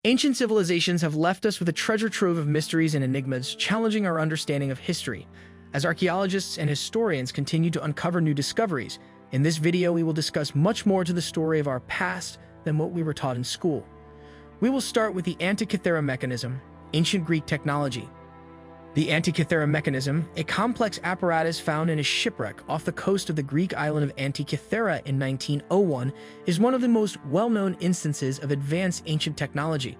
Ancient civilizations have left us with a treasure trove of mysteries and enigmas, challenging our understanding of history. As archaeologists and historians continue to uncover new discoveries, in this video we will discuss much more to the story of our past than what we were taught in school. We will start with the Antikythera mechanism, ancient Greek technology. The Antikythera mechanism, a complex apparatus found in a shipwreck off the coast of the Greek island of Antikythera in 1901, is one of the most well-known instances of advanced ancient technology.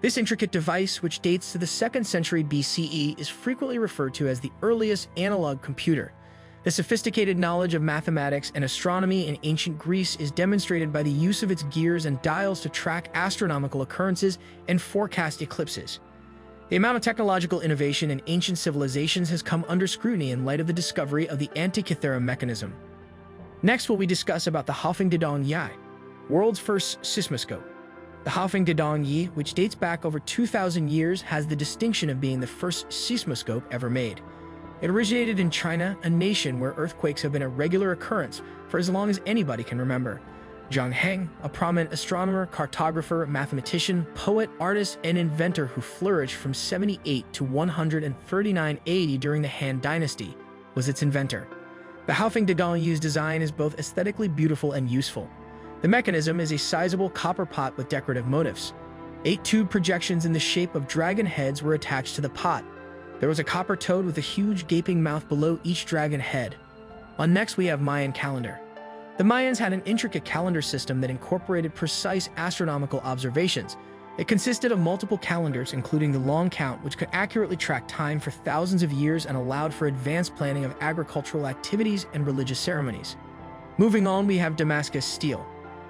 This intricate device, which dates to the 2nd century BCE, is frequently referred to as the earliest analog computer. The sophisticated knowledge of mathematics and astronomy in ancient Greece is demonstrated by the use of its gears and dials to track astronomical occurrences and forecast eclipses. The amount of technological innovation in ancient civilizations has come under scrutiny in light of the discovery of the Antikythera mechanism. Next, we will discuss about the Haufing Yi, world's first seismoscope. The Haufing Yi, which dates back over 2,000 years, has the distinction of being the first seismoscope ever made. It originated in China, a nation where earthquakes have been a regular occurrence for as long as anybody can remember. Zhang Heng, a prominent astronomer, cartographer, mathematician, poet, artist, and inventor who flourished from 78 to 139 AD during the Han Dynasty, was its inventor. The Haufing Yi's design is both aesthetically beautiful and useful. The mechanism is a sizable copper pot with decorative motifs. 8 tube projections in the shape of dragon heads were attached to the pot. There was a copper toad with a huge gaping mouth below each dragon head. On next, we have Mayan calendar. The Mayans had an intricate calendar system that incorporated precise astronomical observations. It consisted of multiple calendars, including the long count, which could accurately track time for thousands of years and allowed for advanced planning of agricultural activities and religious ceremonies. Moving on, we have Damascus steel.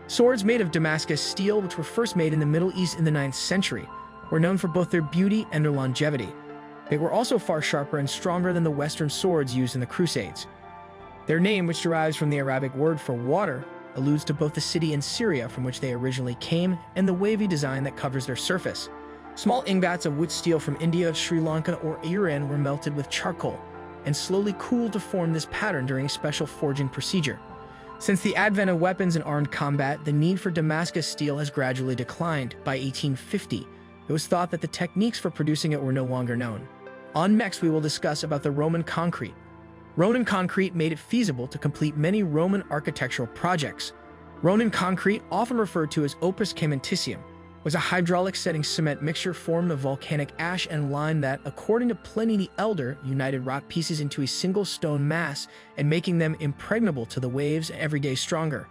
Swords made of Damascus steel, which were first made in the Middle East in the 9th century, were known for both their beauty and their longevity. They were also far sharper and stronger than the Western swords used in the Crusades. Their name, which derives from the Arabic word for water, alludes to both the city in Syria from which they originally came and the wavy design that covers their surface. Small ingots of wood steel from India, Sri Lanka, or Iran were melted with charcoal and slowly cooled to form this pattern during a special forging procedure. Since the advent of weapons and armed combat, the need for Damascus steel has gradually declined. By 1850, it was thought that the techniques for producing it were no longer known. On next, we will discuss about the Roman concrete. Roman concrete made it feasible to complete many Roman architectural projects. Roman concrete, often referred to as opus caementicium, was a hydraulic setting cement mixture formed of volcanic ash and lime that, according to Pliny the Elder, united rock pieces into a single stone mass and making them impregnable to the waves and every day stronger.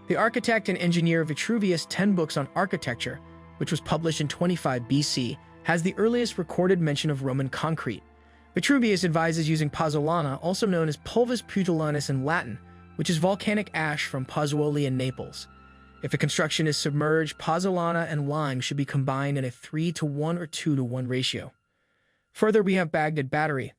The architect and engineer Vitruvius' 10 books on architecture, which was published in 25 BC, has the earliest recorded mention of Roman concrete. Vitruvius advises using pozzolana, also known as pulvis pugilanus in Latin, which is volcanic ash from Pozzuoli in Naples. If a construction is submerged, pozzolana and lime should be combined in a 3:1 or 2:1 ratio. Further, we have Baghdad battery.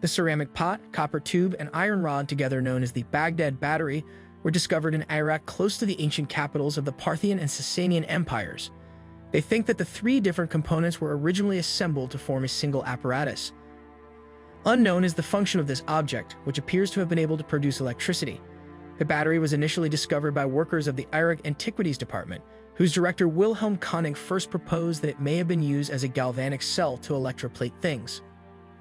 The ceramic pot, copper tube, and iron rod, together known as the Baghdad battery, were discovered in Iraq close to the ancient capitals of the Parthian and Sasanian empires. They think that the 3 different components were originally assembled to form a single apparatus. Unknown is the function of this object, which appears to have been able to produce electricity. The battery was initially discovered by workers of the Iraq Antiquities Department, whose director Wilhelm Koenig first proposed that it may have been used as a galvanic cell to electroplate things.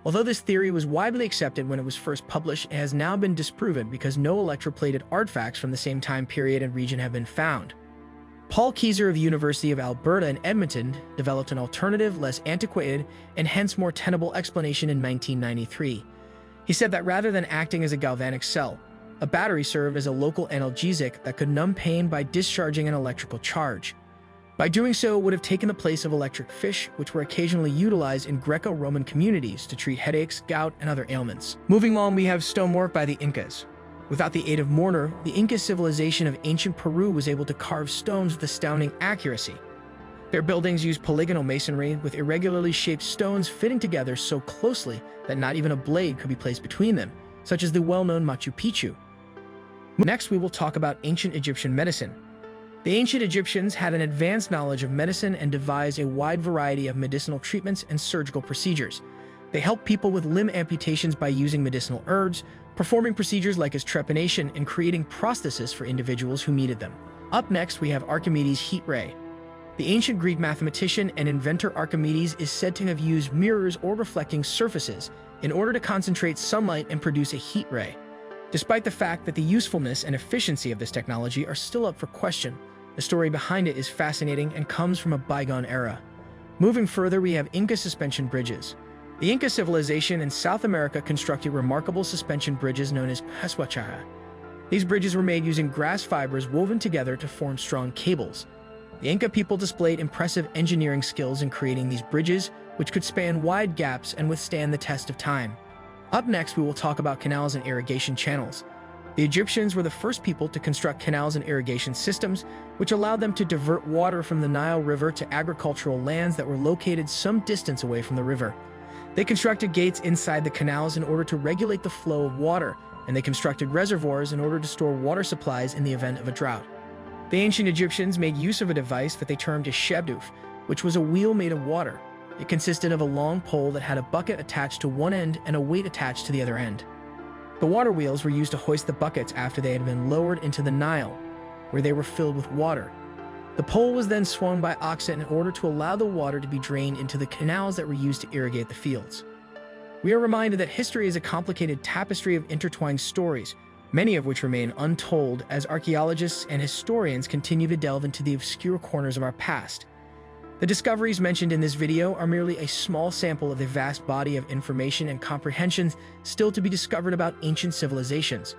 Although this theory was widely accepted when it was first published, it has now been disproven because no electroplated artifacts from the same time period and region have been found. Paul Keyser of the University of Alberta in Edmonton developed an alternative, less antiquated, and hence more tenable explanation in 1993. He said that rather than acting as a galvanic cell, a battery served as a local analgesic that could numb pain by discharging an electrical charge. By doing so, it would have taken the place of electric fish, which were occasionally utilized in Greco-Roman communities to treat headaches, gout, and other ailments. Moving on, we have stonework by the Incas. Without the aid of mortar, the Inca civilization of ancient Peru was able to carve stones with astounding accuracy. Their buildings used polygonal masonry with irregularly shaped stones fitting together so closely that not even a blade could be placed between them, such as the well-known Machu Picchu. Next, we will talk about ancient Egyptian medicine. The ancient Egyptians had an advanced knowledge of medicine and devised a wide variety of medicinal treatments and surgical procedures. They helped people with limb amputations by using medicinal herbs, performing procedures like trepanation, and creating prostheses for individuals who needed them. Up next, we have Archimedes' heat ray. The ancient Greek mathematician and inventor Archimedes is said to have used mirrors or reflecting surfaces in order to concentrate sunlight and produce a heat ray. Despite the fact that the usefulness and efficiency of this technology are still up for question, the story behind it is fascinating and comes from a bygone era. Moving further, we have Inca suspension bridges. The Inca civilization in South America constructed remarkable suspension bridges known as pashuachaja. These bridges were made using grass fibers woven together to form strong cables. The Inca people displayed impressive engineering skills in creating these bridges, which could span wide gaps and withstand the test of time. Up next, we will talk about canals and irrigation channels. The Egyptians were the first people to construct canals and irrigation systems, which allowed them to divert water from the Nile River to agricultural lands that were located some distance away from the river. They constructed gates inside the canals in order to regulate the flow of water, and they constructed reservoirs in order to store water supplies in the event of a drought. The ancient Egyptians made use of a device that they termed a shebduf, which was a wheel made of water. It consisted of a long pole that had a bucket attached to one end and a weight attached to the other end. The water wheels were used to hoist the buckets after they had been lowered into the Nile, where they were filled with water. The pole was then swung by oxen in order to allow the water to be drained into the canals that were used to irrigate the fields. We are reminded that history is a complicated tapestry of intertwined stories, many of which remain untold as archaeologists and historians continue to delve into the obscure corners of our past. The discoveries mentioned in this video are merely a small sample of the vast body of information and comprehensions still to be discovered about ancient civilizations.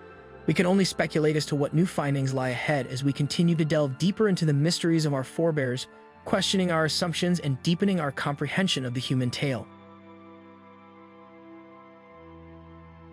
We can only speculate as to what new findings lie ahead as we continue to delve deeper into the mysteries of our forebears, questioning our assumptions and deepening our comprehension of the human tale.